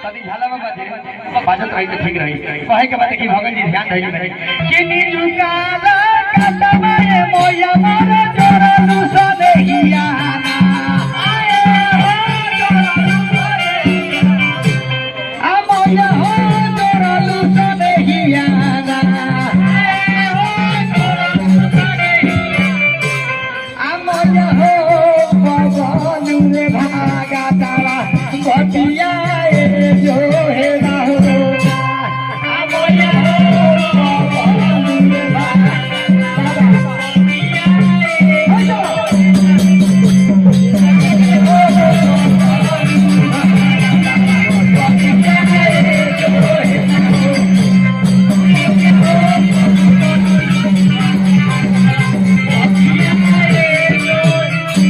तभी झाला बाबा जी बाजत रही तो ठीक रही कहे के बात की भगत जी ध्यान रही नहीं कि नीजु काला कतमाए मोया मारे जोरा लुसा देहिया आए हो जोरा लुसा देहिया आ मोया हो जोरा लुसा देहिया आए हो जोरा लुसा देहिया आ मोया हो बाबा नुरे भागा तारा गोटिया जो है ना हो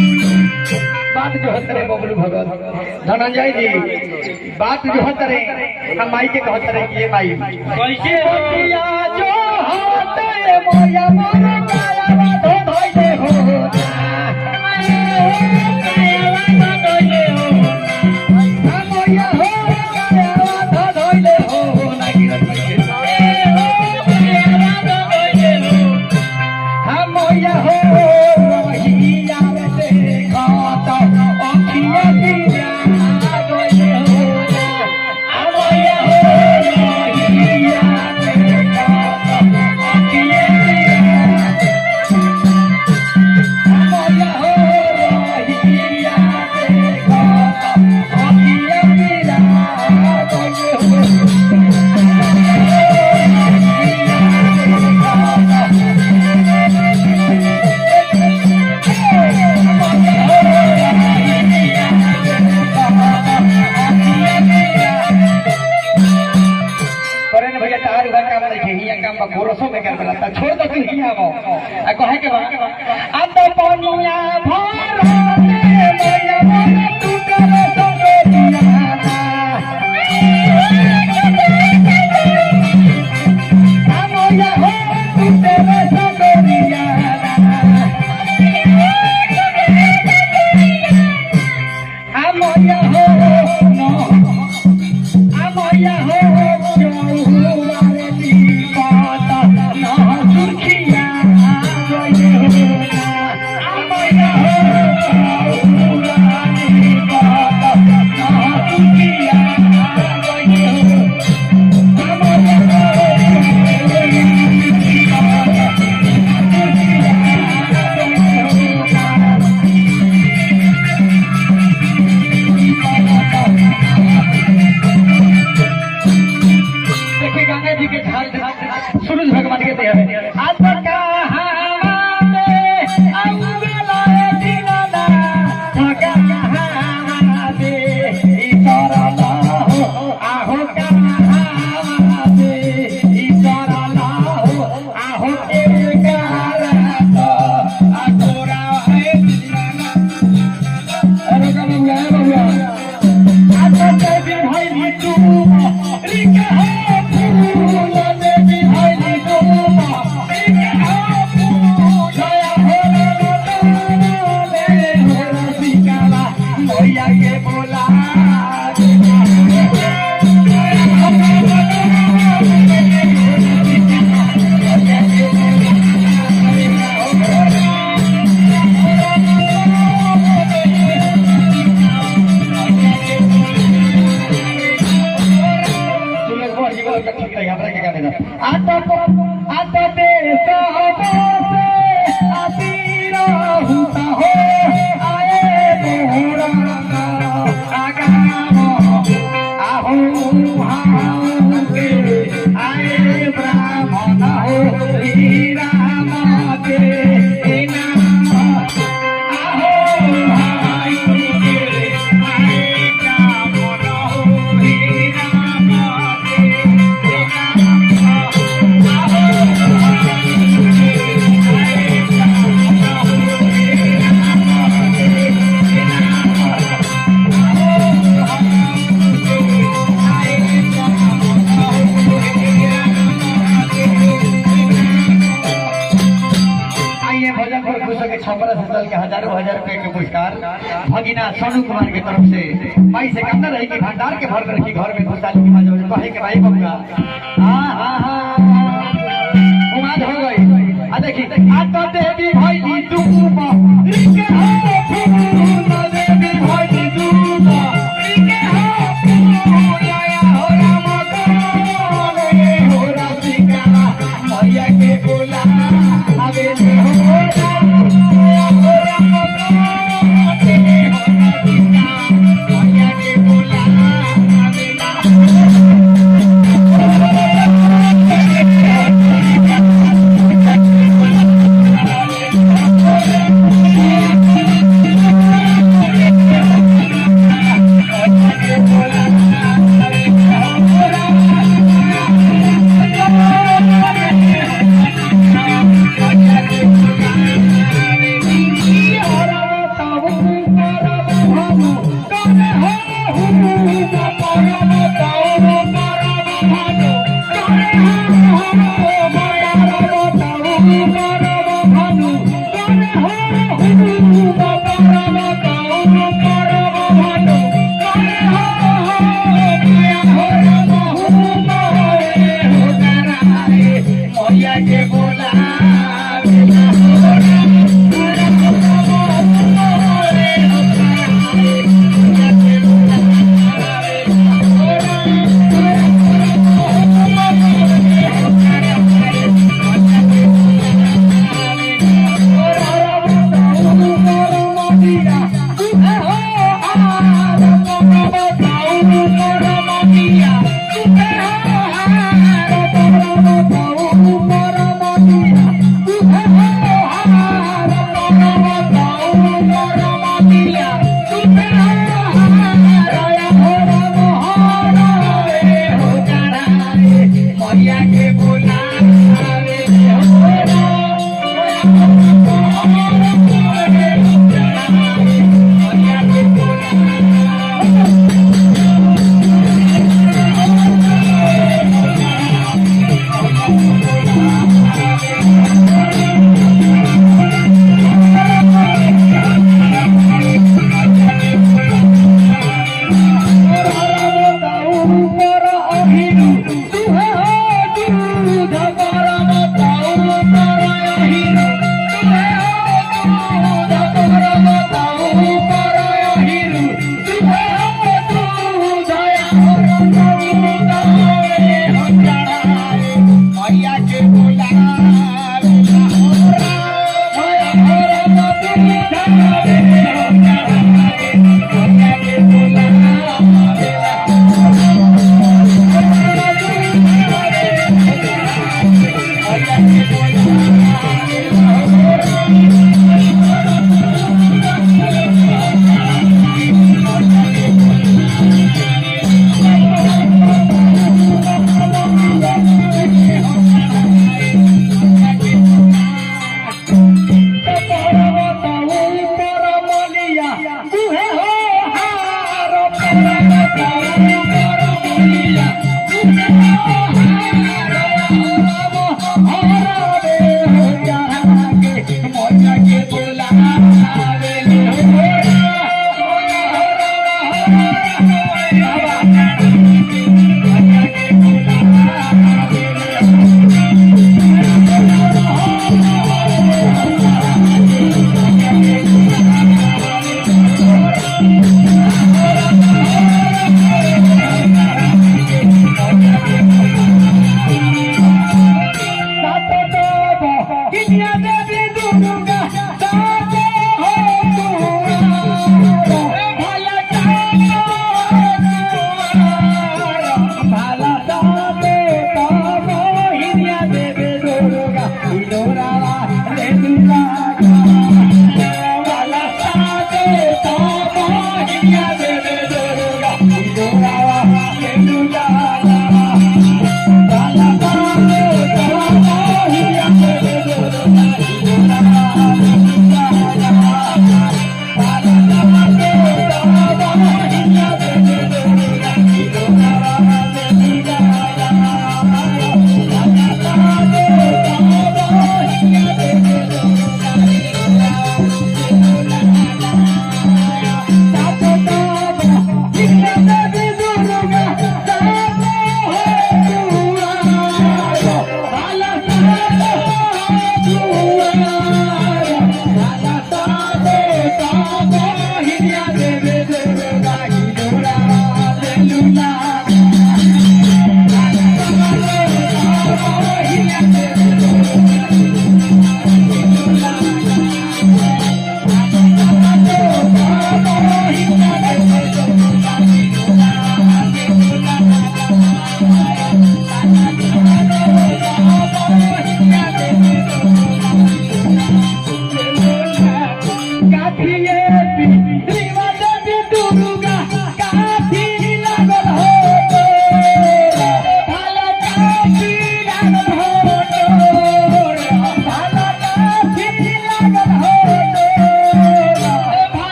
बात जो है तेरे बबलू भगत धनंजय जी बात जो है तेरे हम माई के कहते रहे ये माई कैसे किया जो होते मोया मोरा काया धो धोइले हो मोया हो काया धो धोइले हो लागी हम मोया हो मोहिया से खाता अखिया दिया गइले हो मोया हो मोहिया से खाता अखिया दिया मोया हो मोहिया से खाता अखिया दिया गइले हो करेन भैया तार उधर काम नहीं हिया काम बा कोरसो में कर बला छोड़ दो तू हिया गो आ कहे के बा आ तो पनिया भर में मोया मोरा टूटल संगे दिया आ मोया हो टूटल संगे दिया आ मोया हो नो आ मोया हो बदल के हजारों हजार रुपए के पुरस्कार भगीना सोनू कुमार की तरफ से भाई से कहना रही कि भंडार के भर रखी घर में खुशहाली की मजा कहे के भाई बबुआ हाँ उम्मीद हो गई आ देखी आ तो देवी भाई तू रिके हो देवी भाई तू रिके हो लाया हो राम हो राधिका मैया के बोला आवे हो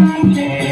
मानते